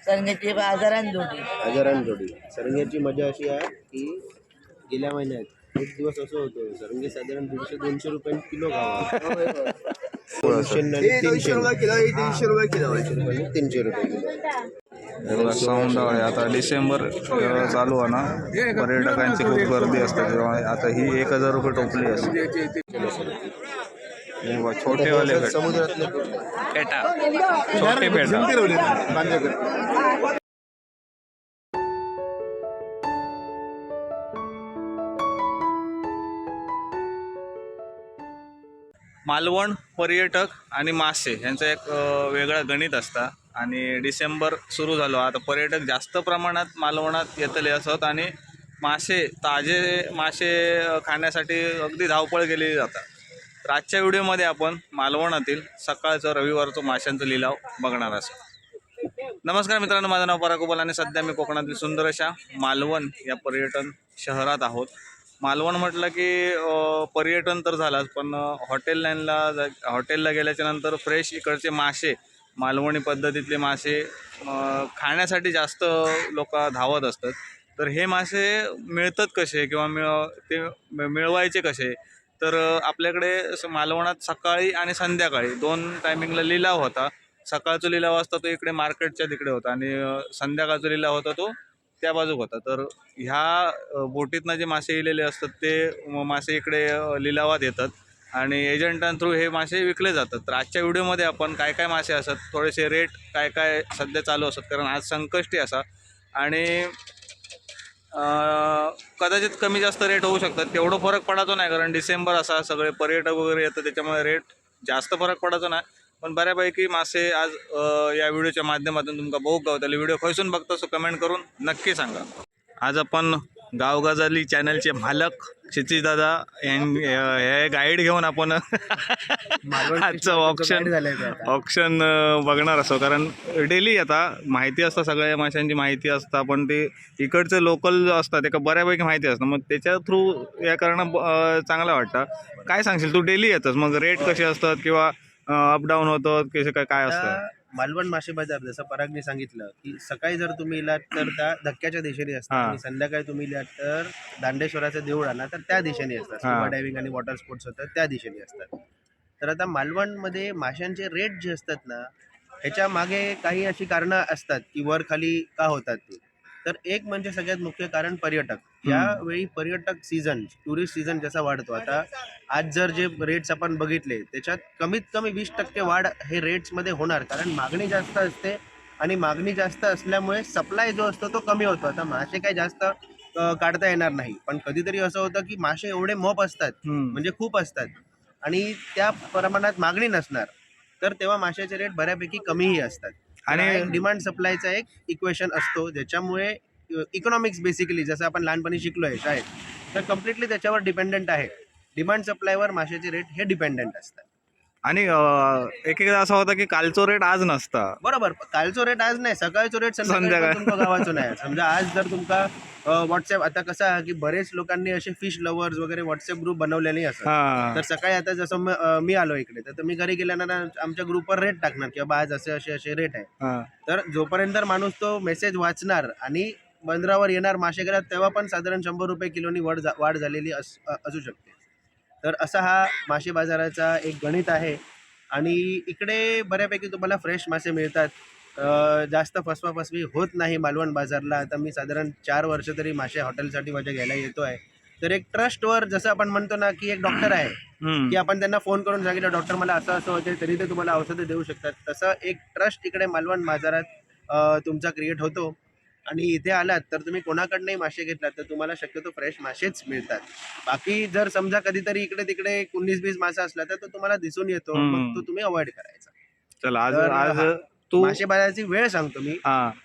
सरंग्याची बाजारात जोडी. हजारान जोडी. सरंग्याची मजा अशी आहे की गेल्या महिन्यात एक दिवस असं होतं, सरंगी साधारण 150-200 रुपयांनी किलो गावा. 200 रुपये किलो, 300 रुपये किलो. 300 रुपये किलो. सौंदाळे आता डिसेंबर चालू आहे ना, पर्यटकांची खूप गर्दी असते तेव्हा. आता ही 1000 रुपये टोपली असते. छोटेवाले समुद्रातले पेटा, छोटे पेटा. मालवण पर्यटक आणि मासे यांचं एक वेगळं गणित असतं. आणि डिसेंबर सुरू झालो आता पर्यटक जास्त प्रमाणात मालवणात येतले असत आणि मासे, ताजे मासे खाण्यासाठी अगदी धावपळ केली जातात. तर आजच्या व्हिडिओमध्ये आपण मालवणातील सकाळचं रविवारचं माशांचं लिलाव बघणार असं. नमस्कार मित्रांनो, माझं नाव पराग उबाल आणि सध्या मी कोकणातील सुंदर अशा मालवण या पर्यटन शहरात आहोत. मालवण म्हटलं की पर्यटन तर झालंच, पण हॉटेलला गेल्याच्या नंतर फ्रेश इकडचे मासे, मालवणी पद्धतीतले मासे खाण्यासाठी जास्त लोक धावत असतात. तर हे मासे मिळतात कसे किंवा मिळवायचे कसे, तर आपल्याकडे मालवणात सकाळी आणि संध्याकाळी 2 टायमिंगला लिलाव होता. सकाळचा लिलाव असता तो इकडे मार्केटच्या तिकडे होता आणि संध्याकाळचा लिलाव होता तो त्या बाजूक होता. तर ह्या बोटीतनं जे मासे इलेले असतात ते मासे इकडे लिलावात येतात आणि एजंटांथ्रू हे मासे विकले जातात. तर आजच्या व्हिडिओमध्ये आपण काय काय मासे असतात, थोडेसे रेट काय काय सध्या चालू असतात, कारण आज संकष्टी असा आणि कदाचित कमी जास्त रेट होऊ शकतात. तेवढं फरक पडायचो नाही, कारण डिसेंबर असा सगळे पर्यटक वगैरे येतात, त्याच्यामुळे रेट जास्त फरक पडायचो नाही. पण बऱ्यापैकी मासे आज या व्हिडिओच्या माध्यमातून तुमका बघू गावतले. व्हिडिओ खयसून बघता सो कमेंट करून नक्की सांगा. आज आपण गावगाजाली चॅनलचे मालक क्षितिज दादा हे गाईड घेऊन आपण आजचं ऑप्शन बघणार असो, कारण डेली आता माहिती असतं, सगळ्या माशांची माहिती असतं, पण ते इकडचे लोकल असतात ते बऱ्यापैकी माहिती असतं. मग त्याच्या थ्रू या करणं चांगलं वाटतं. काय सांगशील, तू डेली येतस, मग रेट कसे असतात किंवा अपडाऊन होतं कसे काय असतं? मालवण मासे बाजार जसं परागने सांगितलं की सकाळी जर तुम्ही इलात तर त्या धक्क्याच्या दिशेने असतात आणि संध्याकाळी तुम्ही इलात तर दांडेश्वराचं देऊळ आला तर त्या दिशेने असतात. स्कुबा डायव्हिंग आणि वॉटर स्पोर्ट्स होतात त्या दिशेने असतात. तर आता मालवणमध्ये माशांचे रेट जे असतात ना, ह्याच्या मागे काही अशी कारणं असतात की वर खाली का होतात ते. तर एक म्हणजे सगळ्यात मुख्य कारण पर्यटक. यावेळी पर्यटक सीझन, टुरिस्ट सीझन जसा वाढतो, आता आज जर जे रेट्स आपण बघितले त्याच्यात कमीत कमी 20% वाढ हे रेट्समध्ये होणार, कारण मागणी जास्त असते आणि मागणी जास्त असल्यामुळे सप्लाय जो असतो तो कमी होतो. आता मासे काही जास्त काढता येणार नाही, पण कधीतरी असं होतं की मासे एवढे मोप असतात, म्हणजे खूप असतात आणि त्या प्रमाणात मागणी नसणार, तर तेव्हा माशाचे रेट बऱ्यापैकी कमीही असतात. आणि डिमांड सप्लायचा एक इक्वेशन असतो, ज्याच्यामुळे इकॉनॉमिक्स बेसिकली जसं आपण लहानपणी शिकलोय शाळेत, तर कम्प्लिटली त्याच्यावर डिपेंडंट आहे. डिमांड सप्लायवर माशाचे रेट हे डिपेंडंट असतात. आणि एकदा असं होतं की कालचो रेट आज नसता. बरोबर, कालचो रेट आज नाही, सकाळचो रेट संध्याकाळी तुमचा गावाचो नाही. समजा आज जर तुमका व्हॉट्सअप, आता कसं आहे की बरेच लोकांनी असे फिश लवर्स वगैरे व्हॉट्सअप ग्रुप बनवलेले असतात. तर सकाळी आता जसं मी आलो इकडे, तर मी घरी गेल्यानंतर आमच्या ग्रुपवर रेट टाकणार की बाबा आज असे रेट आहे. तर जोपर्यंत माणूस तो मेसेज वाचणार आणि बंदरावर येणार मासे गेला, तेव्हा पण साधारण 100 रुपये किलोनी वाढ झालेली असू शकते. तर असा हा मासे बाजाराचा एक गणित आहे आणि इकडे बऱ्यापैकी तुम्हाला फ्रेश मासे मिळतात. जास्त फसवाफसवी होत नाही मालवण बाजारला. आता मी साधारण 4 वर्ष तरी मासे हॉटेलसाठी माझ्या घ्यायला येतो आहे. तर एक ट्रस्टवर, जसं आपण म्हणतो ना की एक डॉक्टर आहे की आपण त्यांना फोन करून सांगितलं डॉक्टर मला असं असं होते, तरी ते तुम्हाला औषधं देऊ शकतात. तसं एक ट्रस्ट इकडे मालवण बाजारात तुमचा क्रिएट होतो आणि इथे आलात तर तुम्ही कोणाकडनंही मासे घेतलात तर तुम्हाला शक्यतो फ्रेश मासेच मिळतात. बाकी जर समजा कधीतरी इकडे तिकडे 19-20 मासा असला तर तो तुम्हाला दिसून येतो, मग तो तुम्ही अवॉइड करायचा. चला आज तू मासे बाजाराची वेळ सांगतो मी.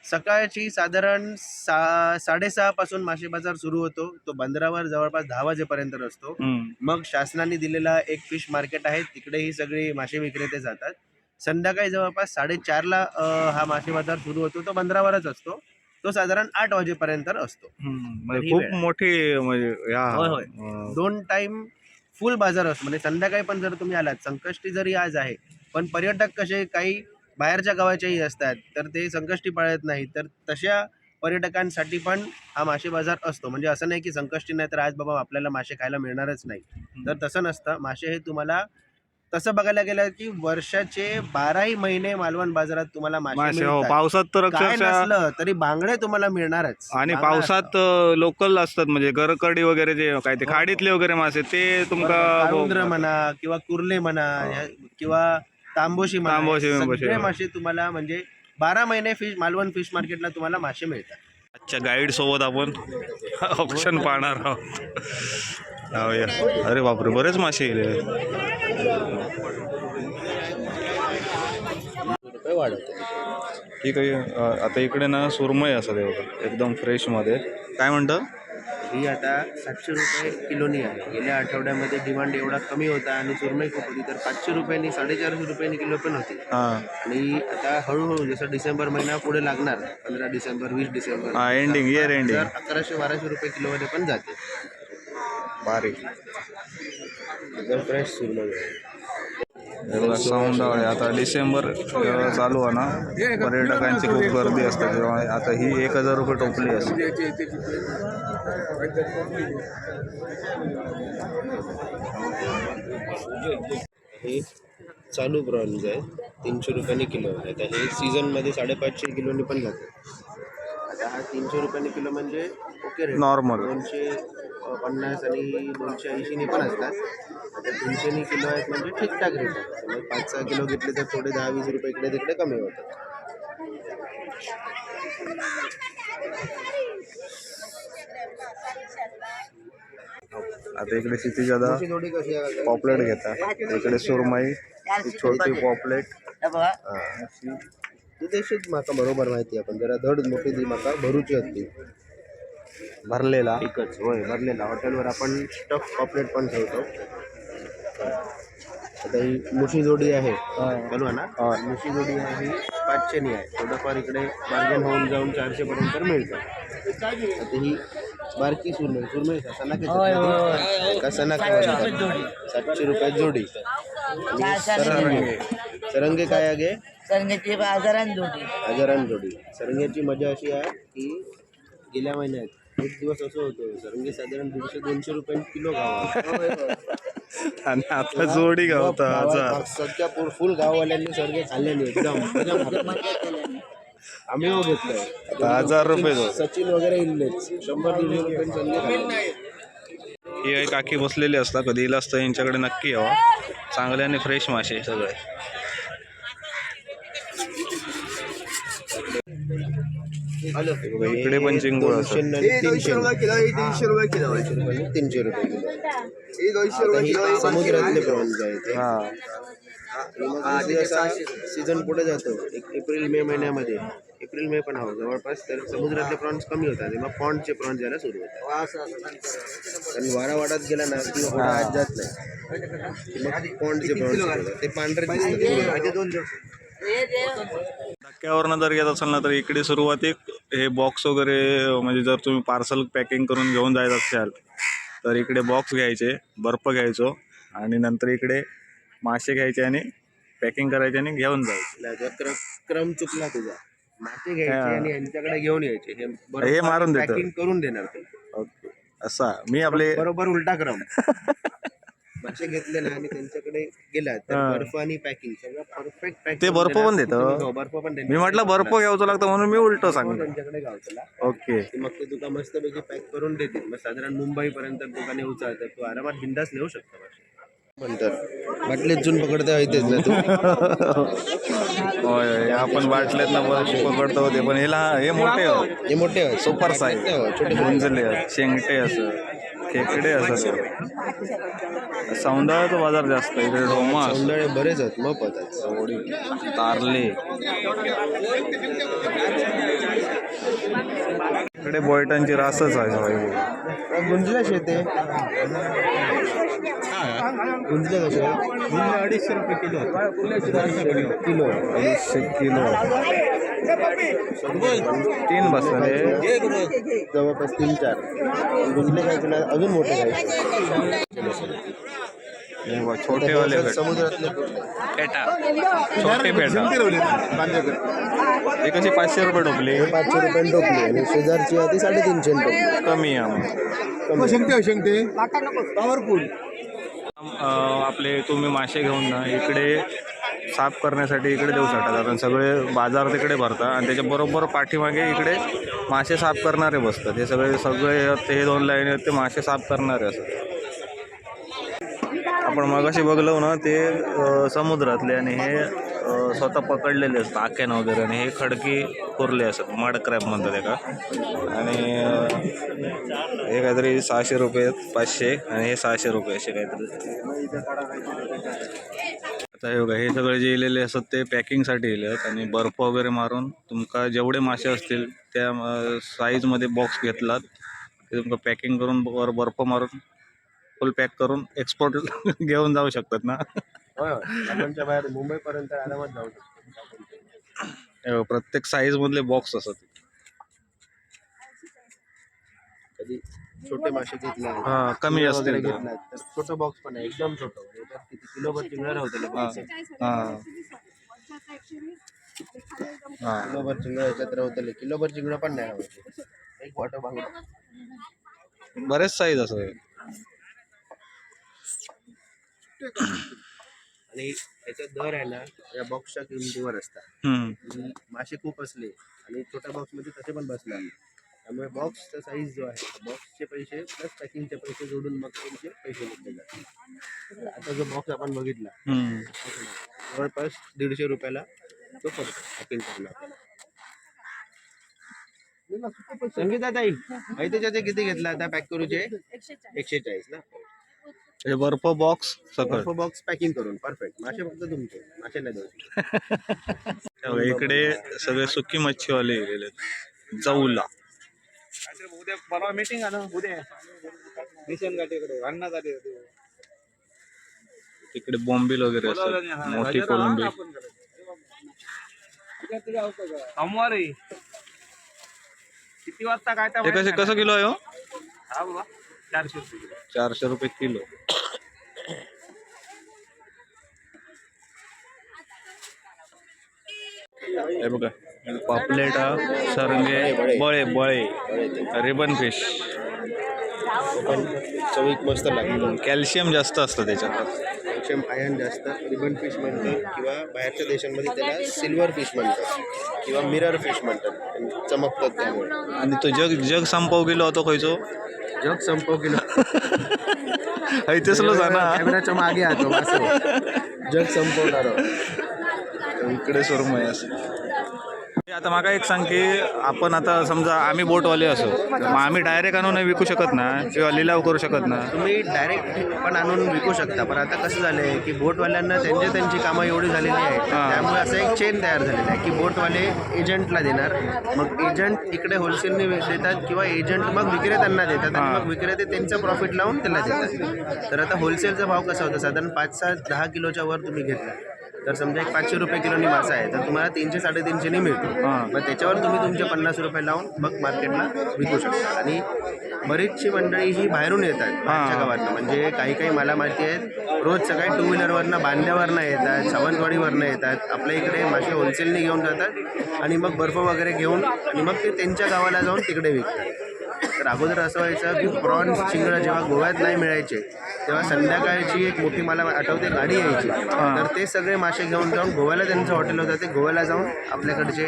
सकाळची साधारण 6:30 पासून मासे बाजार सुरू होतो, तो बंदरावर जवळपास 10 वाजेपर्यंत असतो. मग शासनाने दिलेला एक फिश मार्केट आहे, तिकडे ही सगळी मासे विक्रेते जातात. संध्याकाळी जवळपास 4:30ला हा मासे बाजार सुरू होतो, तो बंदरावरच असतो. तो साधारण 8 वाजेपर्यंत असतो. खूप मोठी म्हणजे 2 टाइम फुल बाजार असतो. म्हणजे संध्याकाळी पण जर तुम्ही आलात, संकष्टी जरी आज आहे, पण पर्यटक कसे काही बाहेरच्या गावाच्याही असतात, तर ते संकष्टी पाळत नाही. तर तशा पर्यटकांसाठी पण हा मासे बाजार असतो. म्हणजे असं नाही की संकष्टी नाही तर आज बाबा आपल्याला मासे खायला मिळणारच नाही. तर तसं नसतं. मासे हे तुम्हाला तसं बघायला गेलं की वर्षाचे 12ही महिने मालवण बाजारात तुम्हाला मासे मासे हो, मिळतात. पावसात तर काय अक्षरशः नसलं तरी बांगडे तुम्हाला मिळणारच. आणि बांगडा पावसात लोकल असतात म्हणजे गरकडी वगैरे जे काय ते खाडीतले वगैरे मासे ते तुमका काळुंद्र म्हणा किंवा कुर्ले म्हणा किंवा तांबोशी म्हणा, तांबोशी, हे बिंबोशी, सगळे हो. मासे तुम्हाला म्हणजे 12 महिने मालवण फिश मार्केटला तुम्हाला मासे मिळतात. आजच्या गाईड सोबत आपण ऑप्शन पाहणार आहोत. जाऊया. अरे बापरे, बरेच मासे येले. रुपये वाढवते. ठीक आहे. आता इकडे ना सुरमई असं ते बघा एकदम फ्रेश मध्ये. काय म्हणतं? ही आता 700 रुपये किलोनी आहे. गेल्या आठवड्यामध्ये डिमांड एवढा कमी होता आणि सुरमई खूप होती, तर 500 रुपयांनी 450 रुपयांनी किलो पण होती. हां आणि आता हळूहळू जसं डिसेंबर महिना पुढे लागणार, 15 डिसेंबर 20 डिसेंबर हां, एंडिंग इयर एंडिंग. 1100-1200 रुपये किलोमध्ये पण जाते. बारीक एकदम फ्रेश सुरमई आहे. हे बघा सौंदर्य. आता डिसेंबर चालू आहे ना, पर्यटकांची खूप गर्दी असते तेव्हा. आता ही 1000 रुपये टोपली असते. हे चालू प्रॉन्स आहे, 300 रुपयांनी किलो. आता हे सीझनमध्ये 550 किलोनी पण जाते. आता हा 300 रुपयांनी किलो म्हणजे ओके रेट. नॉर्मल 250 आणि 280 पण असतात. आता 300 किलो आहेत म्हणजे ठीकठाक रेट आहे. समज 5-6 किलो घेतले तर थोडे 10-20 रुपये इकडे तिकडे कमी होतात. आता इकडे क्षितिज दादा मोठी जोडी कशी आहे? पॉपलेट घेतात. इकडे सुरमई, ही छोटी पॉपलेट. ती तशीच माका बरोबर माहिती आहे, पण जरा धड मोठी ती माका भरूची होती. भरलेला एकच होय, भरलेला. हॉटेलवर आपण स्टफ पॉपलेट पण ठेवतो. आता ही मुशी जोडी आहे बरोबर ना. मुशी जोडी आहे ही 500 आहे. थोडंफार इकडे मार्जिन होऊन जाऊन 400 पर्यंत मिळतं. आता ही बारकी सुरमई सना 700 रुपये जोडी. आणि सरंगे काय आहे? सरंगीची हजारांनी जोडी. हजारांनी जोडी. सरंग्याची मजा अशी आहे की गेल्या महिन्यात एक दिवस असं होतं, सरंगी साधारण 150-200 रुपये किलो गावा. आणि आता जोडी गावता 1000. सध्या फुल गाववाल्यांनी सरंगे खाल्ल्याने एकदम आम्ही घेतलंय. आता 1000 रुपये जो. सचिन वगैरे इल्लेच 100-200 रुपये सरंगे खाल्ले. ही एक काकी बसलेली असतात, कधी इला असतं यांच्याकडे नक्की यावं. चांगले आणि फ्रेश मासे सगळे. इकडे पण चिंगूळ असतात. 300 रुपये किलो. 300 रुपये किलो. समुद्रातले प्रॉन्स आहेत. सीझन पुढे जातो एप्रिल मे महिन्यामध्ये. एप्रिल मे पण हवं जवळपास, तर समुद्रातले प्रॉन्स कमी होतात, तेव्हा पॉन्डचे प्रॉन्स यायला सुरू होतात. कारण वारा वाढत गेला ना की होडा आत जात नाही, मग पॉन्डचे प्रॉन्स ते पांढरे दिसतात. धक्क्यावरनं जर येत असाल ना तर इकडे सुरुवातीक हे बॉक्स वगैरे, म्हणजे जर तुम्ही पार्सल पॅकिंग करून घेऊन जायचं असाल तर इकडे बॉक्स घ्यायचे, बर्फ घ्यायचो आणि नंतर इकडे मासे घ्यायचे आणि पॅकिंग करायचे आणि घेऊन जायचे. क्रम चुकला तुझा. मासे घ्यायचे आणि यांच्याकडे घेऊन यायचे, हे मारून देतात. पॅकिंग करून देणार ते. ओके, असा मी आपले बरोबर उलटा क्रम. मासे घेतले ना आणि त्यांच्याकडे गेला तर बर्फ आणि पॅकिंग सगळं परफेक्ट पॅक. ते बर्फ पण देतं. बर्फ पण मी म्हटलं बर्फ घ्यायचं लागतं म्हणून मी उलट सांगतो. त्यांच्याकडे गावचला. ओके, मग ते तुका मस्तपैकी पॅक करून देतील. मग साधारण मुंबई पर्यंत तुका नेऊचा तर तू आरामात बिंदास नेऊ शकतो मासे. म्हणतात बाटलीत जून पकडता येतेच ना तू. होय, आपण बाटल्यात ना पकडतो होते, पण हे मोठे आहेत. सुपर साईज, छोटे गुंजले, शेंगटे असं, खेकडे असं. सौंदर्याचा बाजार जास्त इकडे. डोमा सौंदर्य बरेच आहेत, मग पतात चवडी, तारले. इकडे बोयटांची रासच आहे. गुंजले शेते. गुंजले कसे? 250 रुपये किलो. 250 किलो. 3 बसले जवळपास 3-4 गुंजले खायचे ना, अजून मोठे खायचे. छोटेवाले समुद्रातले पेटा छोटे पेटा हे कशी 500 रुपये टोपली 500 रुपये टोपली आणि शेजारची आहे ती 350 टोपली. कमी आहे पॉवरफुल. आपले तुम्ही मासे घेऊन ना इकडे साफ करण्यासाठी इकडे देऊ शकता, कारण सगळे बाजार तिकडे भरतात आणि त्याच्या बरोबर पाठीमागे इकडे मासे साफ करणारे बसतात. हे सगळे ते 2 लाईन आहेत ते मासे साफ करणारे असतात. आपण मगाशी बघलो ना ते समुद्रातले आणि हे स्वतः पकडलेले असतात आक्यानं वगैरे, आणि हे खडकी कोरले असतात, मड क्रॅब म्हणतात एका. आणि हे काहीतरी 600 रुपये 500 आणि हे 600 रुपये असे काहीतरी. आता हे बघा हे सगळे जे इलेले असतात ते पॅकिंगसाठी इले आहेत आणि बर्फ वगैरे मारून तुमका जेवढे मासे असतील त्या साईजमध्ये बॉक्स घेतलात ते तुमका पॅकिंग करून बर्फ मारून फुल पॅक करून एक्सपोर्ट घेऊन जाऊ शकतात ना. आपणच्या बाहेर मुंबईपर्यंत आरामात जाऊ शकतो. प्रत्येक साईज मधले बॉक्स असतात. कधी छोटे मासे घेतले कमी असतील तर. तर छोटं बॉक्स पण आहे एकदम छोटं. याच्यात किती किलोभर चिंगळं राहतले किलोभर चिंगळं याच्यात राहतले किलोभर चिंगळं पण नाही राहते. एक वॉटर बांगडा बरेच साईज असं. आणि याचा दर आहे ना या बॉक्सच्या किमतीवर असतात. मासे खूप असले आणि छोट्या बॉक्स मध्ये तसे पण बसणार, त्यामुळे बॉक्सचा साईज जो आहे बॉक्सचे पैसे प्लस पॅकिंगचे पैसे जोडून मग त्यांचे पैसे घेतले जातात. आता जो बॉक्स आपण बघितला जवळपास 150 रुपयाला तो पडतो पॅकिंग करणार. संगीता ताई माहितीच्या किती घेतला आता पॅक करूचे 140 ना. हे बर्फ बॉक्स बर्फ बॉक्स पॅकिंग करून परफेक्ट. मासे फक्त तुमचे मासे नाही देऊ. इकडे सगळे सुकी मच्छीवाले गेलेले जाऊला. उद्या परवा मीटिंग आहे ना उद्या मिशन घाटीकडे अण्णा घाटी तिकडे बॉम्बिल वगैरे असतात, मोठी कोलंबी. सोमवारी किती वाजता काय हे कसं किलो आहे हो? हा बाबा 400 रुपये किलो. 400 रुपये किलो. हे बघा पापलेटा सरंगे बळे रिबन फिश. चवीक मस्त लागतो. कॅल्शियम जास्त असतं त्याच्यात, कॅल्शियम आयर्न जास्त. रिबन फिश म्हणतात किंवा बाहेरच्या देशांमध्ये त्याला सिल्वर फिश म्हणतात किंवा मिरर फिश म्हणतात, चमकतात त्यामुळे. आणि तो जग संपव गेलो होतो खयचो जग संपव गेलो तेचलो जाना कॅमेराच्या मागे आतो जग संपवणार. इकडे सुरमय असं. आता माका एक सांग की आपण आता समजा आम्ही बोटवाले असो मग आम्ही डायरेक्ट आणून विकू शकत ना किंवा लिलाव करू शकत ना. तुम्ही डायरेक्ट पण आणून विकू शकता, पण आता कसं झालंय की बोटवाल्यांना त्यांची कामं एवढी झालेली आहेत त्यामुळे असं एक चेन तयार झालेला आहे की बोटवाले एजंटला देणार, मग एजंट इकडे होलसेलने देतात किंवा एजंट मग विक्रेत्यांना देतात आणि मग विक्रेते त्यांचं प्रॉफिट लावून त्याला देतात. तर आता होलसेलचा भाव कसा होता, साधारण 5-10 किलोच्या वर तुम्ही घेतला तर समजा एक 500 रुपये किलोनी मासा आहे तर तुम्हाला 300-350 मिळतो. मग त्याच्यावर तुम्ही तुमचे 50 रुपये लावून मग मार्केटला विकू शकता. आणि बरीचशी मंडळी ही बाहेरून येतात बाहेरच्या गावातनं, म्हणजे काही मला माहिती आहेत रोज सकाळी 2 व्हीलरवरनं बांध्यावरनं येतात, सावंतवाडीवरनं येतात, आपल्या इकडे मासे होलसेलने घेऊन जातात आणि मग बर्फ वगैरे घेऊन आणि मग ते त्यांच्या गावाला जाऊन तिकडे विकतात. तर अगोदर असं व्हायचं की प्रॉन्स चिंगळं जेव्हा गोव्यात नाही मिळायचे तेव्हा संध्याकाळची एक मोठी मला आठवते गाडी यायची, तर ते सगळे मासे घेऊन जाऊन गोव्याला त्यांचं हॉटेल होतं ते गोव्याला जाऊन आपल्याकडचे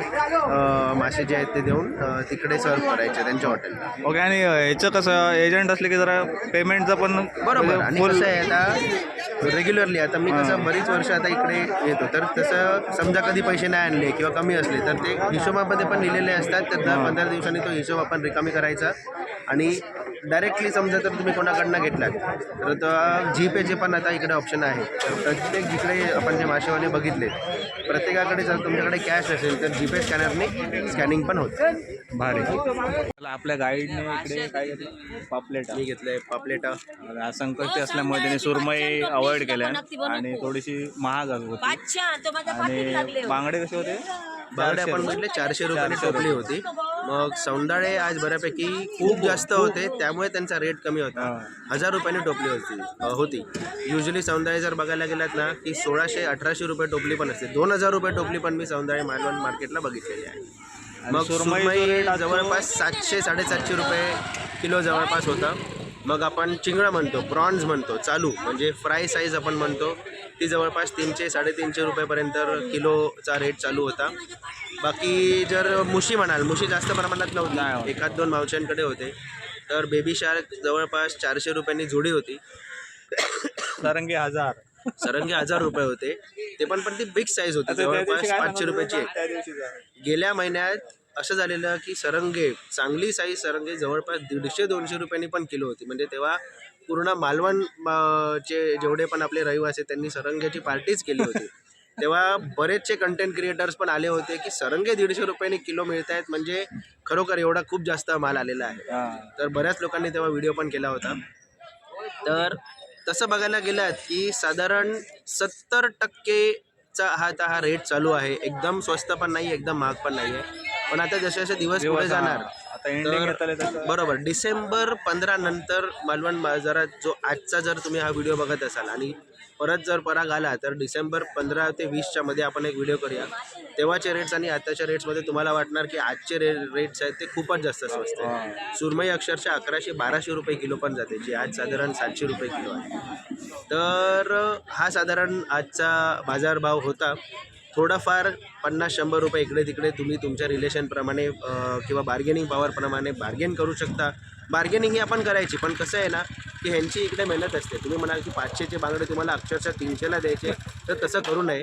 मासे जे आहेत ते देऊन तिकडे सर्व करायचे त्यांच्या हॉटेलला. ओके. आणि ह्याचं कसं एजंट असले की जरा पेमेंटचं पण बरोबर. आणि कसं आहे आता रेग्युलरली आता मी कसं बरीच वर्ष आता इकडे येतो तर तसं समजा कधी पैसे नाही आणले किंवा कमी असले तर ते हिशोबामध्ये पण लिहिलेले असतात, तर 10-15 दिवसांनी तो हिशोब आपण रिकामी करायचा. आणि डायरेक्टली समजा तर तुम्ही कोणाकडनं घेतलात तर जीपेचे पण आता इकडे ऑप्शन आहे. तर प्रत्येक जिकडे आपण जे मासेवाले बघितले प्रत्येकाकडे जर तुमच्याकडे कॅश असेल तर जीपे स्कॅनरने स्कॅनिंग पण होतं. भारी. आपल्या गाईडने इकडे काय घेतलं पापलेटा मी घेतलंय पापलेटा. संकष्टी असल्यामुळे त्यांनी सुरमई अवॉइड केल्या आणि थोडीशी महाग होती. आणि बांगडे कसे होते? बांगडे आपण म्हटले 400 रुपयाने टोपली होती मग सौंदाळे आज बऱ्यापैकी खूप जास्त होते, त्यामुळे त्यांचा रेट कमी होता. 1000 रुपयाने टोपली होती. युजली सौंदाळे जर बघायला गेलात ना की 1600-1800 रुपये टोपली पण असते. 2000 रुपये टोपली पण मी सौंदाळे मालवण मार्केटला बघितलेली आहे. मग सुरमई जवळपास 700-750 रुपये किलो जवळपास होता. मग आपण चिंगळं म्हणतो, प्रॉन्स म्हणतो चालू, म्हणजे फ्राय साईज आपण म्हणतो, ती जवळपास 300-350 रुपयेपर्यंत किलोचा रेट चालू होता. बाकी जर मुशी म्हणाल, मुशी जास्त प्रमाणात नव्हती, 1-2 मावशांकडे होते. तर बेबी शार्क जवळपास 400 रुपयांनी जोडी होती. सरंगी 1000 रुपये होते. ते पण ती बिग साईज होती, जवळपास 500 रुपयाची एक. गेल्या महिन्यात असं झालेलं की सरंगे, चांगली साईज सरंगे जवळपास 150-200 रुपयांनी पण किलो होती. म्हणजे तेव्हा पूर्ण मालवण चे जेवढे पण आपले रहिवासी त्यांनी सरंग्याची पार्टीच केली होती. तेव्हा बरेचसे कंटेंट क्रिएटर्स पण आले होते की सरंगे 150 रुपयांनी किलो मिळत आहेत, म्हणजे खरोखर एवढा खूप जास्त माल आलेला आहे. तर बऱ्याच लोकांनी तेव्हा व्हिडिओ पण केला होता. तर तसं बघायला गेलात की साधारण 70%चा हा रेट चालू आहे. एकदम स्वस्त पण नाही, एकदम महाग पण नाही आहे. पण आता जसे जसे दिवस पुढे जाणार, बरोबर डिसेंबर 15 नंतर मालवण बाजारात जो आजचा जर तुम्ही हा व्हिडिओ बघत असाल आणि परत जर पराग आला तर डिसेंबर 15 ते 20च्या मध्ये आपण एक व्हिडिओ करूया. तेव्हाचे रेट्स आणि आताच्या रेट्समध्ये तुम्हाला वाटणार की आजचे रेट्स आहेत ते खूपच जास्त स्वस्त आहे. सुरमई अक्षरशः 1100-1200 रुपये किलो पण जाते, जी आज साधारण 700 रुपये किलो आहे. तर हा साधारण आजचा बाजारभाव होता. थोडाफार 50-100 रुपये इकडे तिकडे तुम्ही तुमच्या रिलेशनप्रमाणे किंवा बार्गेनिंग पॉवरप्रमाणे बार्गेन करू शकता. बार्गेनिंग ही आपण करायची, पण कसं आहे ना की ह्यांची इकडे मेहनत असते. तुम्ही म्हणाल की 500चे बांगडे तुम्हाला अक्षरशः 300ला द्यायचे, तर तसं करू नये.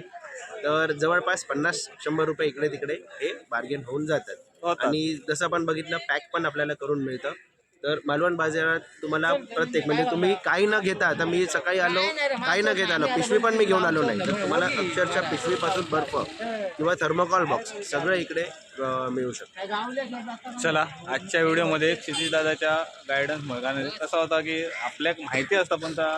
तर जवळपास 50-100 रुपये इकडे तिकडे हे बार्गेन होऊन जातात. आणि जसं आपण बघितलं पॅक पण आपल्याला करून मिळतं. तर मालवण बाजारात तुम्हाला प्रत्येक, म्हणजे तुम्ही काही न घेता, आता मी सकाळी आलो काही न घेता आलो, पिशवी पण मी घेऊन आलो नाही, तर तुम्हाला अक्षरशः पिशवीपासून बर्फ किंवा थर्मोकॉल बॉक्स सगळं इकडे मिळू शकतं. चला, आजच्या व्हिडिओमध्ये क्षितिजदादाच्या गायडन्समुळे, कारण कसं होता की आपल्या माहिती असतं पण त्या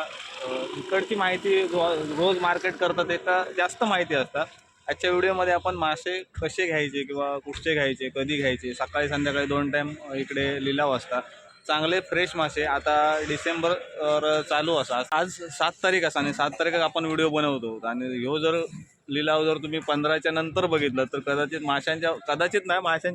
इकडची माहिती रोज मार्केट करतात ते का जास्त माहिती असतात. आजच्या व्हिडिओमध्ये आपण मासे कसे घ्यायचे किंवा कुठचे घ्यायचे, कधी घ्यायचे, सकाळी संध्याकाळी 2 टाईम इकडे लिलाव असतात. चांगले फ्रेश मासे. आता डिसेंबर चालू असा, आज 7 तारीख असा आणि 7 तारखेला आपण व्हिडिओ बनवतो आणि ह्यो जर लिलाव जर तुम्ही 15च्या नंतर बघितलं तर कदाचित माशांच्या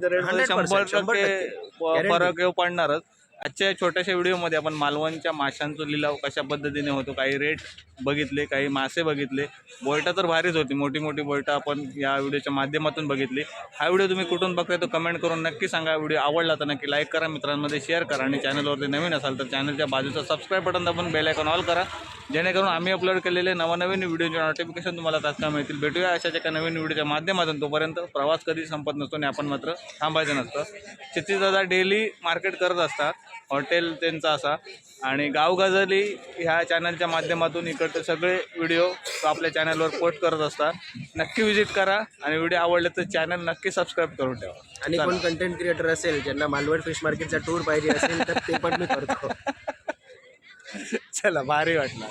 रेटमध्ये 100% फरक पडणारच. आजच्या छोट्याशा व्हिडिओमध्ये आपण मालवणच्या माशांचा लिलाव कशा पद्धतीने होतो, काही रेट बघितले, काही मासे बघितले. बोयटा तर भारीच होती, मोठी मोठी बोयटा आपण या व्हिडिओच्या माध्यमातून बघितली. हा व्हिडिओ तुम्ही कुठून बघताय तो कमेंट करून नक्की सांगा. व्हिडिओ आवडला तर नक्की लाईक करा, मित्रांमध्ये शेअर करा आणि चॅनलवरती नवीन असाल तर चॅनलच्या बाजूचा सबस्क्राईब बटन दाबून बेल आयकॉन ऑल करा, जेणेकरून आम्ही अपलोड केलेले नवनवीन व्हिडिओचे नोटिफिकेशन तुम्हाला तात्काळ मिळतील. भेटूया अशाच एका नवीन व्हिडिओच्या माध्यमातून. तोपर्यंत प्रवास कधी संपत नसतो आणि आपण मात्र थांबायचं नसतं. क्षितिजदादा डेली मार्केट करत असतात, हॉटेल त्यांचा असा, आणि गावगजली ह्या चॅनलच्या माध्यमातून इकडचे सगळे व्हिडिओ आपल्या चॅनलवर पोस्ट करत असतात. नक्की व्हिजिट करा आणि व्हिडिओ आवडले तर चॅनल नक्की सबस्क्राईब करून ठेवा. आणि कोण कंटेंट क्रिएटर असेल ज्यांना मालवण फिश मार्केटचा टूर पाहिजे असेल तर ते पण मी करतो. चला, भारी वाटलं.